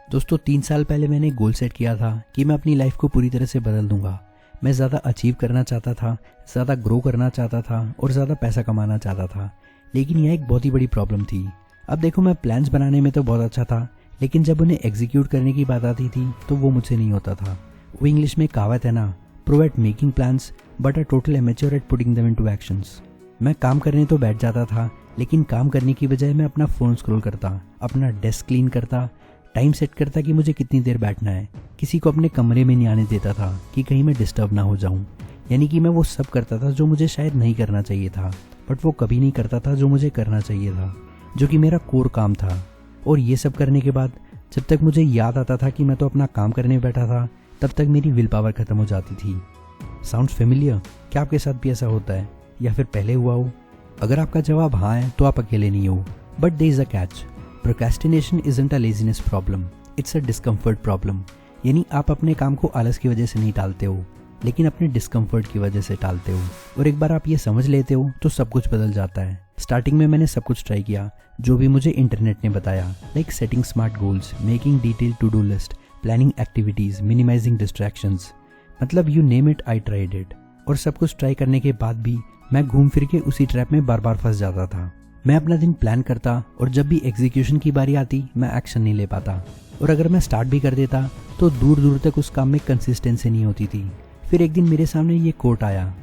दोस्तों 3 साल पहले मैंने गोल सेट किया था कि मैं अपनी लाइफ को पूरी तरह से बदल दूंगा। मैं ज़्यादा अचीव करना चाहता था, ज़्यादा ग्रो करना चाहता था और ज़्यादा पैसा कमाना चाहता था। लेकिन यह एक बहुत ही बड़ी प्रॉब्लम थी। अब देखो, मैं प्लान्स बनाने में तो बहुत अच्छा था, लेकिन जब उन्हें एग्जीक्यूट करने की बात आती थी तो वो मुझसे नहीं होता था। वो इंग्लिश में कहावत है ना, pro at making plans but a total amateur eight putting them into actions. मैं काम करने तो बैठ जाता था, लेकिन काम करने की बजाय मैं अपना फ़ोन स्क्रॉल करता, अपना डेस्क क्लीन करता, टाइम सेट करता कि मुझे कितनी देर बैठना है। किसी को अपने कमरे में नहीं आने देता था कि कहीं मैं डिस्टर्ब ना हो जाऊं। यानी कि मैं वो सब करता था जो मुझे शायद नहीं करना चाहिए था, बट वो कभी नहीं करता था जो मुझे करना चाहिए था, जो कि मेरा कोर काम था। और ये सब करने के बाद जब तक मुझे याद आता था कि मैं तो अपना काम करने बैठा था, तब तक मेरी विल पावर ख़त्म हो जाती थी। Sounds familiar? क्या आपके साथ भी ऐसा होता है या फिर पहले हुआ हो? अगर आपका जवाब हाँ है तो आप अकेले नहीं हो, but there is a catch. Procrastination isn't a laziness problem, it's a discomfort problem. यानी आप अपने काम को आलस की वजह से नहीं टालते हो, लेकिन अपने डिस्कम्फर्ट की वजह से टालते हो। और एक बार आप ये समझ लेते हो तो सब कुछ बदल जाता है। स्टार्टिंग में मैंने सब कुछ ट्राई किया जो भी मुझे इंटरनेट ने बताया, like setting smart goals, making detail to do list, planning activities, minimizing distractions. मतलब you name it, I tried it. और सब कुछ ट्राई करने के बाद भी मैं घूम फिर के उसी ट्रैप में बार बार फंस जाता था। मैं अपना दिन प्लान करता और जब भी एग्जीक्यूशन की बारी आती मैं एक्शन नहीं ले पाता। और अगर मैं स्टार्ट भी कर देता तो दूर दूर तक उस काम में कंसिस्टेंसी नहीं होती थी। फिर एक दिन मेरे सामने ये कोट आया,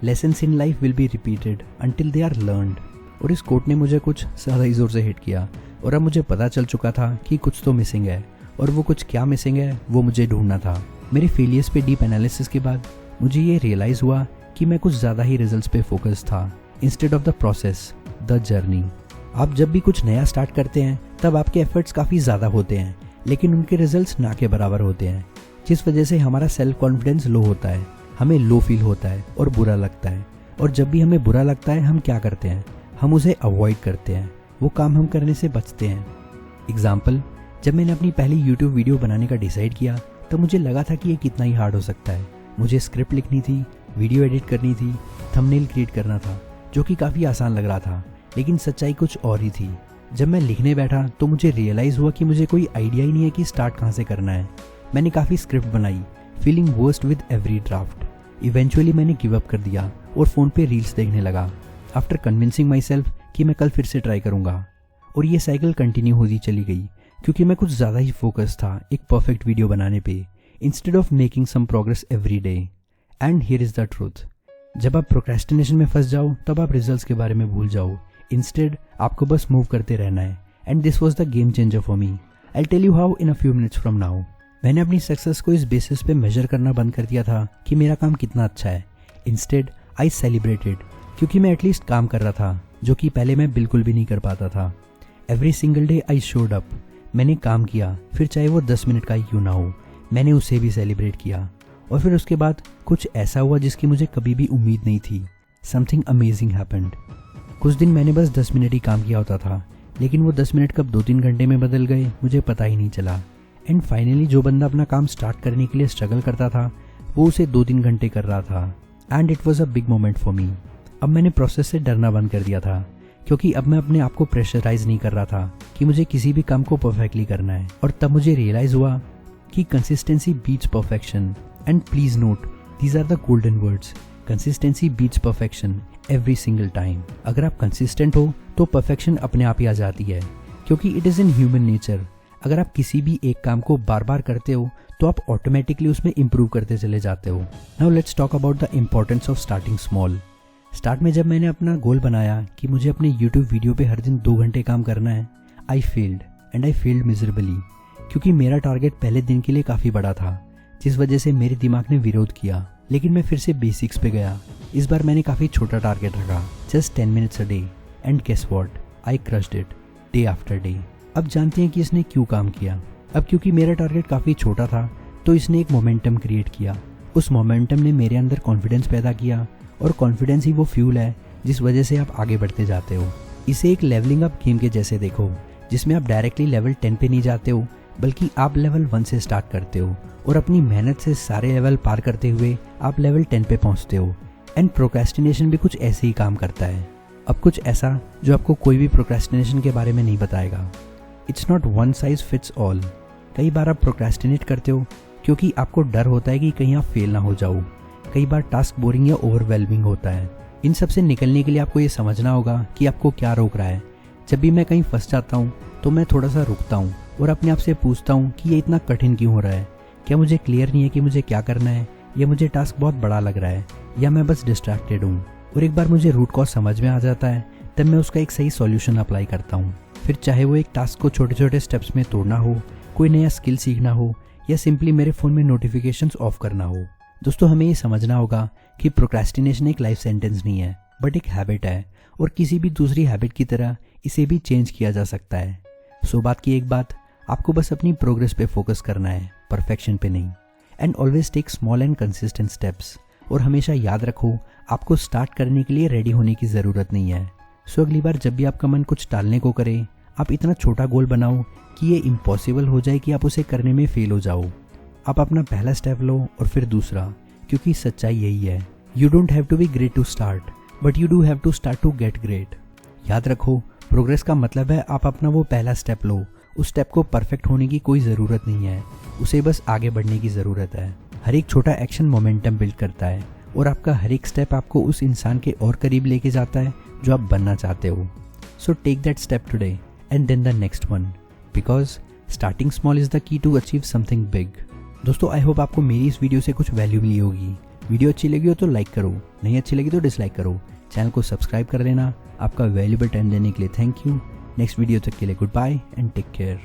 lessons in life will be repeated until they are learned. और इस कोट ने मुझे कुछ ज़्यादा ही ज़ोर से हिट किया। और अब मुझे पता चल चुका था कि कुछ तो मिसिंग है, और वो कुछ क्या मिसिंग है वो मुझे ढूंढना था। मेरे फेलियर्स पे डीप एनालिसिस के बाद मुझे ये रियलाइज़ हुआ कि मैं कुछ ज़्यादा ही रिजल्ट्स पे फोकस था instead of the process, the journey. आप जब भी कुछ नया स्टार्ट करते हैं तब आपके एफर्ट्स काफ़ी ज़्यादा होते हैं, लेकिन उनके रिजल्ट्स ना के बराबर होते हैं, जिस वजह से हमारा सेल्फ कॉन्फिडेंस लो होता है, हमें लो फील होता है और बुरा लगता है। और जब भी हमें बुरा लगता है हम क्या करते हैं? हम उसे अवॉइड करते हैं, वो काम हम करने से बचते हैं। एग्जाम्पल, जब मैंने अपनी पहली यूट्यूब वीडियो बनाने का डिसाइड किया तो मुझे लगा था कि ये कितना ही हार्ड हो सकता है। मुझे स्क्रिप्ट लिखनी थी, वीडियो एडिट करनी थी, थंबनेल क्रिएट करना था, जो कि काफ़ी आसान लग रहा था, लेकिन सच्चाई कुछ और ही थी। जब मैं लिखने बैठा तो मुझे रियलाइज़ हुआ कि मुझे कोई आइडिया ही नहीं है कि स्टार्ट कहाँ से करना है। मैंने काफ़ी स्क्रिप्ट बनाई, feeling worst with every draft. Eventually मैंने गिव अप कर दिया और फ़ोन पे रील्स देखने लगा, आफ्टर कन्विंसिंग माई सेल्फ कि मैं कल फिर से ट्राई करूँगा। और ये साइकिल कंटिन्यू होती चली गई, क्योंकि मैं कुछ ज़्यादा ही फोकस था एक परफेक्ट वीडियो बनाने पे, instead of making some progress every day. And here is the truth, जब आप प्रोक्रेस्टिनेशन में फंस जाओ तब आप रिजल्ट्स के बारे में भूल जाओ। इंस्टेड आपको बस मूव करते रहना है। And this was the game changer for me. I tell you how in a few minutes from now. मैंने अपनी सक्सेस को इस बेसिस पे मेजर करना बंद कर दिया था कि मेरा काम कितना अच्छा है। इंस्टेड आई सेलिब्रेटेड, क्योंकि मैं एटलीस्ट काम कर रहा था, जो कि पहले मैं बिल्कुल भी नहीं कर पाता था। Every single day I showed up. मैंने काम किया, फिर चाहे वो 10 मिनट का ही क्यों ना हो, मैंने उसे भी सेलिब्रेट किया। और फिर उसके बाद कुछ ऐसा हुआ जिसकी मुझे कभी भी उम्मीद नहीं थी। Something amazing happened. कुछ दिन मैंने बस 10 मिनट ही काम किया होता था, लेकिन वो 10 मिनट कब 2-3 घंटे में बदल गए मुझे पता ही नहीं चला। एंड फाइनली जो बंदा अपना काम स्टार्ट करने के लिए स्ट्रगल करता था वो उसे 2-3 घंटे कर रहा था। And it was a big moment for me. अब मैंने प्रोसेस से डरना बंद कर दिया था, क्योंकि अब मैं अपने आप को प्रेशराइज नहीं कर रहा था कि मुझे किसी भी काम को परफेक्टली करना है। और तब मुझे रियलाइज़ हुआ कि consistency beats perfection. And please note, these are the golden words. Consistency beats perfection every single time. अगर आप कंसिस्टेंट हो तो परफेक्शन अपने आप ही आ जाती है, क्योंकि it is in human nature. अगर आप किसी भी एक काम को बार बार करते हो तो आप ऑटोमेटिकली उसमें इंप्रूव करते चले जाते हो। Now let's talk about the importance of starting small. Start में जब मैंने अपना गोल बनाया कि मुझे अपने यूट्यूब वीडियो पे हर दिन 2 घंटे काम करना है, I failed, and I failed miserably, क्योंकि मेरा टारगेट पहले दिन के लिए काफ़ी बड़ा था, जिस वजह से मेरे दिमाग ने विरोध किया। लेकिन मैं फिर से बेसिक्स पे गया। इस बार मैंने काफ़ी छोटा टारगेट रखा, just 10 minutes a day. And guess what, I crushed it day after day. अब जानते हैं कि इसने क्यों काम किया। अब क्योंकि मेरा टारगेट काफ़ी छोटा था तो इसने एक मोमेंटम क्रिएट किया। उस मोमेंटम ने मेरे अंदर कॉन्फिडेंस पैदा किया, और कॉन्फिडेंस ही वो फ्यूल है जिस वजह से आप आगे बढ़ते जाते हो। इसे एक लेवलिंग अप गेम के जैसे देखो, जिसमें आप डायरेक्टली लेवल 10 पे नहीं जाते हो, बल्कि आप लेवल 1 से स्टार्ट करते हो और अपनी मेहनत से सारे लेवल पार करते हुए आप लेवल 10 पे पहुंचते हो। एंड प्रोक्रेस्टिनेशन भी कुछ ऐसे ही काम करता है। अब कुछ ऐसा जो आपको कोई भी प्रोक्रेस्टिनेशन के बारे में नहीं बताएगा। It's not one size fits all. कई बार आप प्रोक्रेस्टिनेट करते हो क्योंकि आपको डर होता है कि कहीं आप फेल ना हो जाओ। कई बार टास्क बोरिंग या ओवरवेलमिंग होता है। इन सब से निकलने के लिए आपको ये समझना होगा कि आपको क्या रोक रहा है। जब भी मैं कहीं फंस जाता हूँ तो मैं थोड़ा सा रुकता हूँ और अपने आप से पूछता हूँ कि ये इतना कठिन क्यों हो रहा है। क्या मुझे क्लियर नहीं है कि मुझे क्या करना है, या मुझे टास्क बहुत बड़ा लग रहा है, या मैं बस डिस्ट्रैक्टेड हूँ। और एक बार मुझे रूट कॉज समझ में आ जाता है तब मैं उसका एक सही सॉल्यूशन अप्लाई करता हूँ। फिर चाहे वो एक टास्क को छोटे छोटे स्टेप्स में तोड़ना हो, कोई नया स्किल सीखना हो, या सिंपली मेरे फ़ोन में नोटिफिकेशंस ऑफ करना हो। दोस्तों, हमें ये समझना होगा कि प्रोक्रेस्टिनेशन एक लाइफ सेंटेंस नहीं है, बट एक हैबिट है, और किसी भी दूसरी हैबिट की तरह इसे भी चेंज किया जा सकता है। सो बात की एक बात, आपको बस अपनी प्रोग्रेस पे फोकस करना है, परफेक्शन पे नहीं। And always take small and consistent steps. और हमेशा याद रखो, आपको स्टार्ट करने के लिए रेडी होने की ज़रूरत नहीं है। सो अगली बार जब भी आपका मन कुछ टालने को करे, आप इतना छोटा गोल बनाओ कि ये इम्पॉसिबल हो जाए कि आप उसे करने में फेल हो जाओ। आप अपना पहला स्टेप लो और फिर दूसरा, क्योंकि सच्चाई यही है, you don't have to be great to start, but you do have to start to get great. याद रखो, प्रोग्रेस का मतलब है आप अपना वो पहला स्टेप लो। उस स्टेप को परफेक्ट होने की कोई ज़रूरत नहीं है, उसे बस आगे बढ़ने की ज़रूरत है। हर एक छोटा एक्शन मोमेंटम बिल्ड करता है, और आपका हर एक स्टेप आपको उस इंसान के और करीब लेके जाता है जो आप बनना चाहते हो। So take that step today and then the next one, because starting small is the key to achieve something big. दोस्तों, आई होप आपको मेरी इस वीडियो से कुछ वैल्यू मिली होगी। वीडियो अच्छी लगी हो तो लाइक करो, नहीं अच्छी लगी तो डिसलाइक करो। चैनल को सब्सक्राइब कर लेना। आपका वैल्यूबल टाइम देने के लिए थैंक यू। नेक्स्ट वीडियो तक के लिए goodbye and take care.